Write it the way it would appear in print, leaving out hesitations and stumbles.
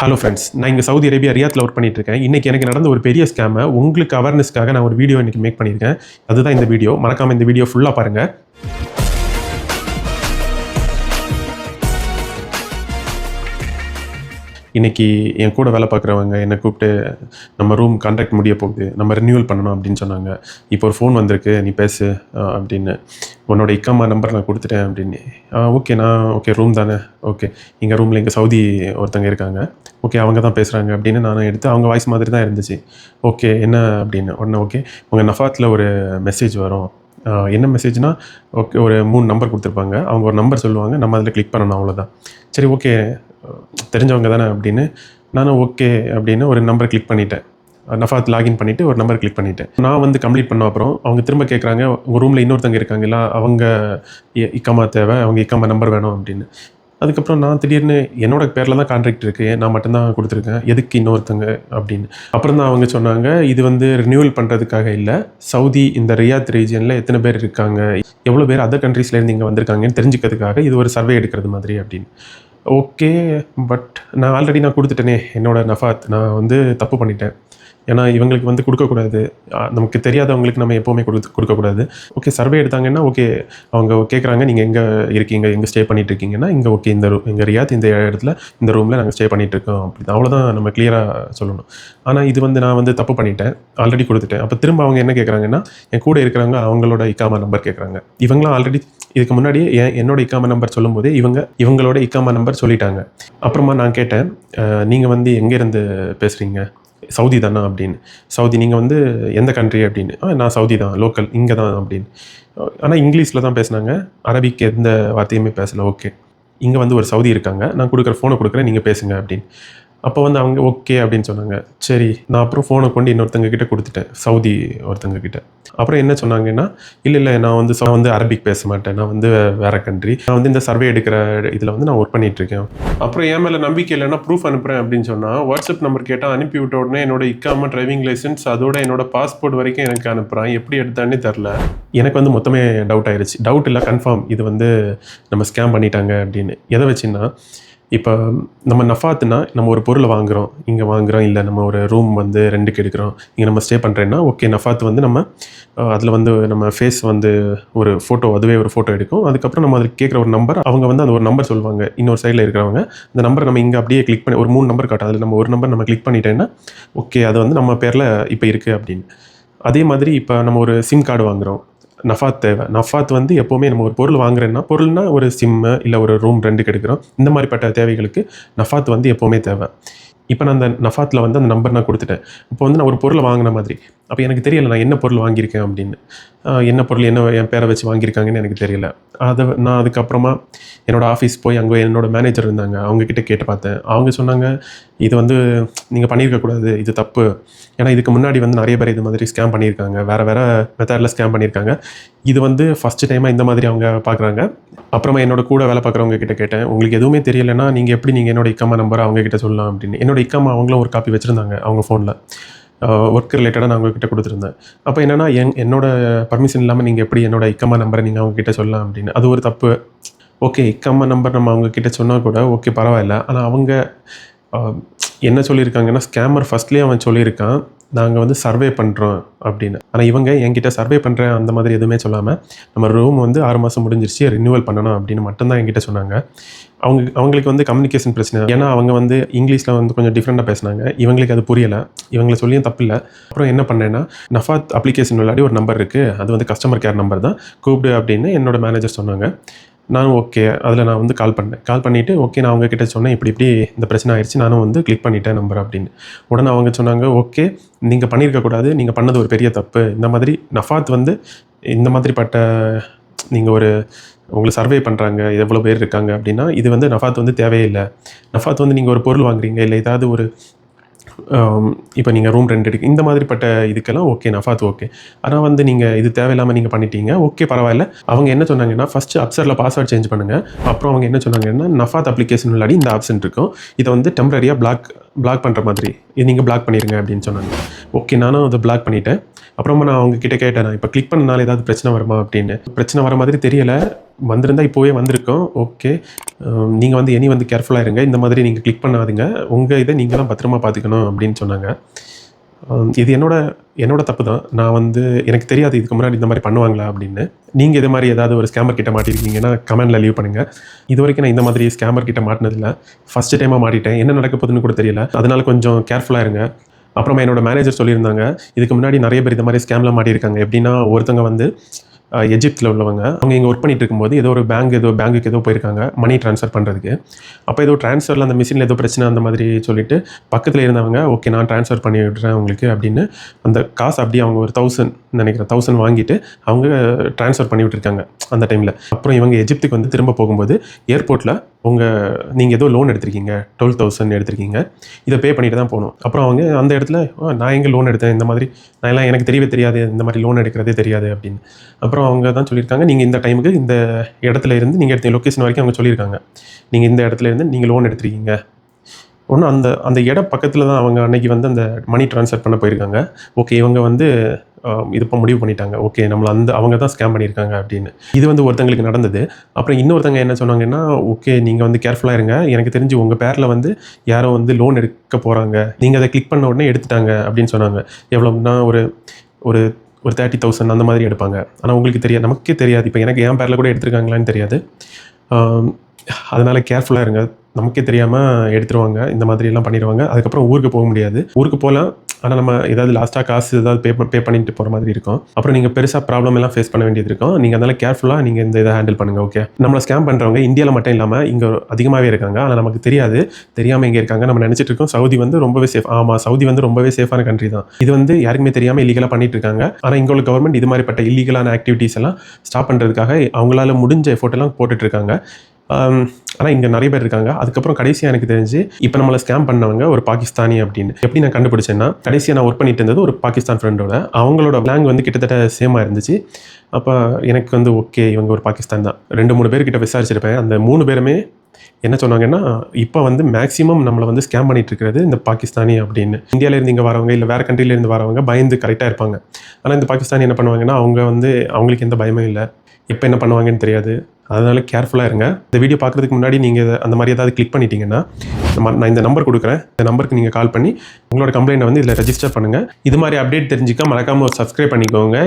Hello friends, நான் இங்கே Saudi Arabia ரியாத்தில் work பண்ணிட்டு இருக்கேன். இன்றைக்கி எனக்கு நடந்த ஒரு பெரிய ஸ்கேமை உங்களுக்கு அவேர்னஸ்க்காக நான் ஒரு வீடியோ இன்றைக்கி மேக் பண்ணியிருக்கேன். அதுதான் இந்த வீடியோ. மறக்காமல் இந்த வீடியோ ஃபுல்லாக பாருங்கள். இன்றைக்கி என் கூட வேலை பார்க்குறவங்க என்னை கூப்பிட்டு, நம்ம ரூம் கான்ட்ராக்ட் முடிய போகுது, நம்ம ரினியூவல் பண்ணணும் அப்படின்னு சொன்னாங்க. இப்போ ஒரு ஃபோன் வந்திருக்கு, நீ பேசு அப்படின்னு. உன்னோட இக்காமா நம்பர் நான் கொடுத்துட்டேன் அப்படின்னு. ஓகே ரூம் தானே, ஓகே எங்கள் ரூமில் எங்கள் சவுதி ஒருத்தங்க இருக்காங்க, ஓகே அவங்க தான் பேசுகிறாங்க அப்படின்னு நானும் எடுத்து, அவங்க வாய்ஸ் மாதிரி தான் இருந்துச்சு. ஓகே என்ன அப்படின்னு உடனே, ஓகே உங்கள் நஃபாத்தில் ஒரு மெசேஜ் வரும். என்ன மெசேஜ்னால், ஓகே ஒரு 3 நம்பர் கொடுத்துருப்பாங்க, அவங்க ஒரு நம்பர் சொல்லுவாங்க, நம்ம அதில் கிளிக் பண்ணணும், அவ்வளோதான். சரி ஓகே தெரிஞ்சவங்க தானே அப்படின்னு நானும் ஓகே அப்படின்னு ஒரு நம்பர் கிளிக் பண்ணிட்டேன். நஃபாத் லாகின் பண்ணிவிட்டு ஒரு நம்பர் கிளிக் பண்ணிட்டேன். நான் வந்து கம்ப்ளீட் பண்ண அப்புறம் அவங்க திரும்ப கேட்குறாங்க, உங்கள் ரூமில் இன்னொருத்தங்க இருக்காங்களா, அவங்க இக்காமா தேவை, அவங்க இக்காமா நம்பர் வேணும் அப்படின்னு. அதுக்கப்புறம் நான் திடீர்னு என்னோட பேரில் தான் கான்ட்ராக்ட் இருக்குது, நான் மட்டும்தான் கொடுத்துருக்கேன், எதுக்கு இன்னொருத்தங்க அப்படின்னு. அப்புறம் தான் அவங்க சொன்னாங்க, இது வந்து ரினியூவல் பண்ணுறதுக்காக இல்லை, சவுதி இந்த ரியாத் ரீஜியனில் எத்தனை பேர் இருக்காங்க, எவ்வளோ பேர் அதர் கண்ட்ரீஸ்லேருந்து இங்கே வந்திருக்காங்கன்னு தெரிஞ்சுக்கிறதுக்காக இது ஒரு சர்வே எடுக்கிறது மாதிரி அப்படின்னு. ஓகே, பட் நான் ஆல்ரெடி கொடுத்துட்டேனே என்னோட நஃபாத், நான் வந்து தப்பு பண்ணிட்டேன். ஏன்னா இவங்களுக்கு வந்து கொடுக்கக்கூடாது, நமக்கு தெரியாதவங்களுக்கு நம்ம எப்போவுமே கொடுக்கக்கூடாது. ஓகே சர்வே எடுத்தாங்கன்னா, ஓகே அவங்க கேட்குறாங்க நீங்கள் எங்கே இருக்கீங்க, எங்கே ஸ்டே பண்ணிட்டு இருக்கீங்கன்னா, இங்கே ஓகே இந்த எங்கள் ரியாத் இந்த இடத்துல இந்த ரூமில் நாங்கள் ஸ்டே பண்ணிகிட்டு இருக்கோம் அப்படி, அவ்வளோதான் நம்ம கிளியராக சொல்லணும். ஆனால் இது வந்து நான் வந்து தப்பு பண்ணிட்டேன், ஆல்ரெடி கொடுத்துட்டேன். அப்போ திரும்ப அவங்க என்ன கேட்குறாங்கன்னா, என் கூட இருக்கிறவங்க அவங்களோட இக்காமா நம்பர் கேட்குறாங்க. இவங்களாம் ஆல்ரெடி இதுக்கு முன்னாடியே என்னோட இக்காமா நம்பர் சொல்லும்போதே இவங்களோட இக்காமா நம்பர் சொல்லிட்டாங்க. அப்புறமா நான் கேட்டேன், நீங்கள் வந்து எங்கேருந்து பேசுகிறீங்க, சவுதி தானா அப்படின்னு. சவுதி நீங்கள் வந்து எந்த கண்ட்ரி அப்படின்னு. நான் சவுதி தான், லோக்கல் இங்கே தான் அப்படின்னு. ஆனால் இங்கிலீஷில் தான் பேசினாங்க, அரபிக் எந்த வார்த்தையுமே பேசலை. ஓகே இங்கே வந்து ஒரு சவுதி இருக்காங்க, நான் கொடுக்குற ஃபோனை கொடுக்குறேன், நீங்கள் பேசுங்க அப்படின்னு. அப்போ வந்து அவங்க ஓகே அப்படின்னு சொன்னாங்க. சரி நான் அப்புறம் ஃபோனை கொண்டு இன்னொருத்தங்க கிட்டே கொடுத்துட்டேன், சவுதி ஒருத்தங்க கிட்டே. அப்புறம் என்ன சொன்னாங்கன்னா, இல்லை நான் வந்து அரபிக் பேச மாட்டேன், நான் வந்து வேறு கண்ட்ரி, நான் வந்து இந்த சர்வே எடுக்கிற இதில் வந்து நான் ஒர்க் பண்ணிகிட்ருக்கேன். அப்புறம் என் மேலே நம்பிக்கை இல்லைன்னா ப்ரூஃப் அனுப்புகிறேன் அப்படின்னு சொன்னால், வாட்ஸ்அப் நம்பர் கேட்டால் அனுப்பி விட்ட உடனே என்னோட இக்காமா, டிரைவிங் லைசன்ஸ், அதோட என்னோட பாஸ்போர்ட் வரைக்கும் எனக்கு அனுப்புகிறான். எப்படி எடுத்தானே தெரில. எனக்கு வந்து மொத்தமே டவுட் ஆயிடுச்சு. டவுட் இல்லை, கன்ஃபார்ம் இது வந்து நம்ம ஸ்கேம் பண்ணிட்டாங்க அப்படின்னு. எதை வச்சுன்னா, இப்போ நம்ம நஃபாத்னா நம்ம ஒரு பொருளை வாங்குகிறோம், இங்கே வாங்குகிறோம், இல்லை நம்ம ஒரு ரூம் வந்து ரெண்டுக்கு எடுக்கிறோம், இங்கே நம்ம ஸ்டே பண்ணுறேன்னா, ஓகே நஃபாத் வந்து நம்ம அதில் வந்து நம்ம ஃபேஸ் வந்து ஒரு ஃபோட்டோ, அதுவே ஒரு ஃபோட்டோ எடுக்கும். அதுக்கப்புறம் நம்ம அதில் கேட்குற ஒரு நம்பர், அவங்க வந்து அந்த ஒரு நம்பர் சொல்லுவாங்க, இன்னொரு சைடில் இருக்கிறவங்க அந்த நம்பர் நம்ம இங்கே அப்படியே கிளிக் பண்ணி ஒரு 3 நம்பர் காட்டும், அதில் நம்ம ஒரு நம்பர் நம்ம கிளிக் பண்ணிட்டேன்னா ஓகே அது வந்து நம்ம பேரில் இப்போ இருக்குது அப்படின்னு. அதே மாதிரி இப்போ நம்ம ஒரு சிம் கார்டு வாங்குகிறோம், நஃபாத் தேவை. நஃபாத் வந்து எப்போவுமே நம்ம ஒரு பொருள் வாங்குறேன்னா, பொருள்னா ஒரு சிம்மு இல்லை ஒரு ரூம் ரெண்டுக்கு எடுக்கிறோம், இந்த மாதிரிப்பட்ட தேவைகளுக்கு நஃபாத் வந்து எப்போவுமே தேவை. இப்போ நான் அந்த நஃபாத்தில் வந்து அந்த நம்பர் நான் கொடுத்துட்டேன். இப்போ வந்து நான் ஒரு பொருளை வாங்கின மாதிரி, அப்போ எனக்கு தெரியலை நான் என்ன பொருள் வாங்கியிருக்கேன் அப்படின்னு. என்ன பொருள் என்ன என் பேரை வச்சு வாங்கியிருக்காங்கன்னு எனக்கு தெரியல. நான் அதுக்கப்புறமா என்னோடய ஆஃபீஸ் போய் அங்கே என்னோடய மேனேஜர் இருந்தாங்க, அவங்கக்கிட்ட கேட்டு பார்த்தேன். அவங்க சொன்னாங்க, இது வந்து நீங்கள் பண்ணியிருக்கக்கூடாது, இது தப்பு. ஏன்னா இதுக்கு முன்னாடி வந்து நிறைய பேர் இது மாதிரி ஸ்கேம் பண்ணியிருக்காங்க, வேறு மெத்தடில் ஸ்கேம் பண்ணியிருக்காங்க. இது வந்து ஃபஸ்ட்டு டைமாக இந்த மாதிரி அவங்க பார்க்குறாங்க. அப்புறமா என்னோட கூட வேலை பார்க்குறவங்க கிட்ட கேட்டேன், உங்களுக்கு எதுவுமே தெரியலைன்னா நீங்கள் எப்படி என்னோட இக்காமா நம்பரை அவங்கக்கிட்ட சொல்லலாம் அப்படின்னு. என்னோட இக்காமா அவங்களும் ஒரு காப்பி வச்சுருந்தாங்க அவங்க ஃபோனில், ஒர்க் ரிலேட்டடாக நான் அவங்கக்கிட்ட கொடுத்துருந்தேன். அப்போ என்னென்னா என்னோட பர்மிஷன் இல்லாமல் நீங்கள் எப்படி என்னோட இக்காமா நம்பரை நீங்கள் அவங்கக்கிட்ட சொல்லலாம் அப்படின்னு. அது ஒரு தப்பு. ஓகே இக்காமா நம்பர் நம்ம அவங்கக்கிட்ட சொன்னால் கூட ஓகே பரவாயில்ல. ஆனால் அவங்க என்ன சொல்லியிருக்காங்கன்னா, ஸ்கேமர் ஃபஸ்ட்லேயே அவன் சொல்லியிருக்கான், நாங்கள் வந்து சர்வே பண்ணுறோம் அப்படின்னு. ஆனால் இவங்க என்கிட்ட சர்வே பண்ணுறேன் அந்த மாதிரி எதுவுமே சொல்லாமல், நம்ம ரூம் வந்து 6 மாதம் முடிஞ்சிருச்சு, ரினியூவல் பண்ணணும் அப்படின்னு மட்டும்தான் என்கிட்ட சொன்னாங்க. அவங்களுக்கு வந்து கம்யூனிகேஷன் பிரச்சனை, ஏன்னா அவங்க வந்து இங்கிலீஷில் வந்து கொஞ்சம் டிஃப்ரெண்ட்டாக பேசினாங்க, இவங்களுக்கு அது புரியலை. இவங்களை சொல்லியும் தப்பில்லை. அப்புறம் என்ன பண்ணேன்னா, நஃபாத் அப்ளிகேஷன் விளையாடி ஒரு நம்பர் இருக்குது, அது வந்து கஸ்டமர் கேர் நம்பர் தான், கூப்பிடு அப்படின்னு என்னோட மேனேஜர் சொன்னாங்க. நானும் ஓகே அதில் நான் வந்து கால் பண்ணிவிட்டு ஓகே நான் அவங்கக்கிட்ட சொன்னேன், இப்படி இந்த பிரச்சனை ஆயிடுச்சு, நானும் வந்து கிளிக் பண்ணிட்டேன் நம்பர் அப்படின்னு. உடனே அவங்க சொன்னாங்க, ஓகே நீங்கள் பண்ணியிருக்கக்கூடாது, நீங்கள் பண்ணது ஒரு பெரிய தப்பு. இந்த மாதிரி நஃபாத் வந்து இந்த மாதிரிப்பட்ட நீங்கள் உங்களை சர்வே பண்ணுறாங்க, எவ்வளோ பேர் இருக்காங்க அப்படின்னா, இது வந்து நஃபாத் வந்து தேவையில்லை. நஃபாத் வந்து நீங்கள் ஒரு பொருள் வாங்குறீங்க, இல்லை ஏதாவது ஒரு இப்போ நீங்கள் ரூம் ரெண்ட் எடுக்க, இந்த மாதிரிப்பட்ட இதுக்கெல்லாம் ஓகே நஃபாத் ஓகே. ஆனால் வந்து நீங்கள் இது தேவையில்லாமல் நீங்கள் பண்ணிட்டீங்க, ஓகே பரவாயில்ல. அவங்க என்ன சொன்னாங்கன்னா, ஃபஸ்ட்டு அப்சரில் பாஸ்வேர்ட் சேஞ்ச் பண்ணுங்கள். அப்புறம் அவங்க என்ன சொன்னாங்கன்னா, நஃபாத் அப்ளிகேஷன் விளையாடி இந்த ஆப்ஷன் இருக்கும், இதை வந்து டெம்பரரியாக பிளாக் பிளாக் பண்ணுற மாதிரி இது நீங்கள் பிளாக் பண்ணிடுங்க அப்படின்னு சொன்னாங்க. ஓகே, நானும் அதை பிளாக் பண்ணிட்டேன். அப்புறமா நான் அவங்க கிட்ட கேட்டேன், நான் இப்போ கிளிக் பண்ணனால ஏதாவது பிரச்சனை வருமா அப்படின்னு. பிரச்சனை வர மாதிரி தெரியலை, வந்திருந்தால் இப்போவே வந்திருக்கோம். ஓகே, நீங்கள் வந்து இனி வந்து கேர்ஃபுல்லாக இருங்க, இந்த மாதிரி நீங்கள் கிளிக் பண்ணாதீங்க, உங்கள் இதை நீங்கள் தான் பத்திரமா பார்த்துக்கணும் அப்படின்னு சொன்னாங்க. இது என்னோட தப்பு தான். நான் வந்து எனக்கு தெரியாது இதுக்கு முன்னாடி இந்த மாதிரி பண்ணுவாங்களா அப்படின்னு. நீங்கள் இது மாதிரி ஏதாவது ஒரு ஸ்கேமர் கிட்ட மாட்டிருக்கீங்கன்னா கமெண்ட்டில் லீவ் பண்ணுங்கள். இது வரைக்கும் நான் இந்த மாதிரி ஸ்கேமர் கிட்ட மாட்டினதில்லை, ஃபஸ்ட்டு டைமாக மாட்டிட்டேன். என்ன நடக்க போகுதுன்னு கூட தெரியல, அதனால கொஞ்சம் கேர்ஃபுல்லாக இருங்க. அப்புறமா என்னோட மேனேஜர் சொல்லியிருந்தாங்க, இதுக்கு முன்னாடி நிறைய பேர் இந்த மாதிரி ஸ்கேமில் மாட்டியிருக்காங்க. எப்படின்னா, ஒருத்தவங்க வந்து எஜிப்தில் உள்ளவங்க, அவங்க இங்கே ஒர்க் பண்ணிட்டு இருக்கும்போது ஏதோ பேங்குக்கு ஏதோ போயிருக்காங்க மணி ட்ரான்ஸ்ஃபர் பண்ணுறதுக்கு. அப்போ ஏதோ ட்ரான்ஸ்ஃபரில் அந்த மிஷினில் ஏதோ பிரச்சனை அந்த மாதிரி சொல்லிட்டு பக்கத்தில் இருந்தவங்க, ஓகே நான் ட்ரான்ஸ்ஃபர் பண்ணி விடுறேன் உங்களுக்கு அப்படின்னு அந்த காசு அப்படியே அவங்க ஒரு 1000 வாங்கிட்டு அவங்க ட்ரான்ஸ்ஃபர் பண்ணி விட்டுருக்காங்க அந்த டைமில். அப்புறம் இவங்க எஜிப்துக்கு வந்து திரும்ப போகும்போது ஏர்போர்ட்டில் நீங்கள் ஏதோ லோன் எடுத்திருக்கீங்க, 12,000 எடுத்திருக்கீங்க, இதை பே பண்ணிட்டு தான் போகணும். அப்புறம் அவங்க அந்த இடத்துல, நான் எங்கே லோன் எடுத்தேன், இந்த மாதிரி நான் எல்லாம் எனக்கு தெரியவே தெரியாது, இந்த மாதிரி லோன் எடுக்கிறதே தெரியாது அப்படின்னு. அப்புறம் அவங்க தான் சொல்லியிருக்காங்க, நீங்கள் இந்த டைமுக்கு இந்த இடத்துல இருந்து நீங்கள் எடுத்த லொக்கேஷன் வரைக்கும் அவங்க சொல்லியிருக்காங்க, நீங்கள் இந்த இடத்துல இருந்து நீங்கள் லோன் எடுத்திருக்கீங்க. ஒன்றும் அந்த இடம் பக்கத்தில் தான் அவங்க அன்னைக்கு வந்து அந்த மணி ட்ரான்ஸ்ஃபர் பண்ண போயிருக்காங்க. ஓகே, இவங்க வந்து இது இப்போ முடிவு பண்ணிட்டாங்க, ஓகே நம்மளை அவங்க தான் ஸ்கேம் பண்ணியிருக்காங்க அப்படின்னு. இது வந்து ஒருத்தங்களுக்கு நடந்தது. அப்புறம் இன்னொருத்தங்க என்ன சொன்னாங்கன்னா, ஓகே நீங்கள் வந்து கேர்ஃபுல்லாக இருங்க, எனக்கு தெரிஞ்சு உங்கள் பேரில் வந்து யாரோ வந்து லோன் எடுக்க போகிறாங்க, நீங்கள் அதை கிளிக் பண்ண உடனே எடுத்துட்டாங்க அப்படின்னு சொன்னாங்க. எவ்வளோன்னா ஒரு 30,000 அந்த மாதிரி எடுப்பாங்க. ஆனால் உங்களுக்கு தெரியாது, நமக்கே தெரியாது, இப்போ எனக்கு என் பேரில் கூட எடுத்துருக்காங்களான்னு தெரியாது. அதனால் கேர்ஃபுல்லாக இருங்க, நமக்கே தெரியாமல் எடுத்துருவாங்க, இந்த மாதிரிலாம் பண்ணிடுவாங்க. அதுக்கப்புறம் ஊருக்கு போக முடியாது. ஊருக்கு போகலாம், ஆனால் நம்ம ஏதாவது லாஸ்ட்டாக காசு ஏதாவது பே பண்ணிட்டு போகிற மாதிரி இருக்கும். அப்புறம் நீங்கள் பெருசாக ப்ராப்ளம் எல்லாம் ஃபேஸ் பண்ண வேண்டியது இருக்கும். நீங்கள் அதனால் கேர்ஃபுல்லாக நீங்கள் இந்த இதை ஹேண்டில் பண்ணுங்கள். ஓகே, நம்மளை ஸ்கேம் பண்ணுறவங்க இந்தியாவில் மட்டும் இல்லாமல் இங்கே அதிகமாகவே இருக்காங்க. ஆனால் நமக்கு தெரியாமல் எங்கே இருக்காங்க, நம்ம நினச்சிட்டு இருக்கோம் சவுதி வந்து ரொம்பவே சேஃப். ஆமாம், சவுதி வந்து ரொம்பவே சேஃபான கண்ட்ரி தான். இது வந்து யாருக்குமே தெரியாமல் இல்லீகலாக பண்ணிட்டு இருக்காங்க. ஆனால் இங்கே உள்ள கவர்மெண்ட் இது மாதிரிப்பட்ட இல்லீகலான ஆக்டிவிட்டீஸ் எல்லாம் ஸ்டாப் பண்ணுறதுக்காக அவங்களால முடிஞ்ச எஃபோர்ட் எல்லாம் போட்டுட்டு இருக்காங்க. ஆனால் இங்கே நிறைய பேர் இருக்காங்க. அதுக்கப்புறம் கடைசியாக எனக்கு தெரிஞ்சு இப்போ நம்மளை ஸ்கேம் பண்ணவங்க ஒரு பாகிஸ்தானி அப்படின்னு எப்படி நான் கண்டுபிடிச்சேன்னா, கடைசியாக நான் ஒர்க் பண்ணிட்டு இருந்தது ஒரு பாகிஸ்தான் ஃப்ரெண்டோட, அவங்களோட லாங்குவேஜ் வந்து கிட்டத்தட்ட சேமாக இருந்துச்சு. அப்போ எனக்கு வந்து ஓகே இவங்க ஒரு பாகிஸ்தான் தான். 2-3 பேர்கிட்ட விசாரிச்சிருப்பேன். அந்த 3 பேருமே என்ன சொன்னாங்கன்னா, இப்போ வந்து மேக்ஸிமம் நம்மளை வந்து ஸ்கேம் பண்ணிட்டு இருக்கிறது இந்த பாகிஸ்தானி அப்படின்னு. இந்தியாவிலேருந்து இங்கே வரவங்க இல்லை வேறு கண்ட்ரிலேருந்து வரவங்க பயந்து கரெக்டாக இருப்பாங்க. ஆனால் இந்த பாகிஸ்தானி என்ன பண்ணுவாங்கன்னா, அவங்களுக்கு எந்த பயமும் இல்லை, எப்போ என்ன பண்ணுவாங்கன்னு தெரியாது. அதனால கேர்ஃபுல்லாக இருங்க. இந்த வீடியோ பார்க்குறதுக்கு முன்னாடி நீங்கள் அந்த மாதிரி ஏதாவது கிளிக் பண்ணிட்டீங்கன்னா, நான் இந்த நம்பர் கொடுக்குறேன், இந்த நம்பருக்கு நீங்கள் கால் பண்ணி உங்களோட கம்ப்ளைண்ட்டை வந்து இதில் ரெஜிஸ்டர் பண்ணுங்கள். இது மாதிரி அப்டேட் தெரிஞ்சுக்க மறக்காமல் ஒரு சப்ஸ்கிரைப் பண்ணிக்கோங்க.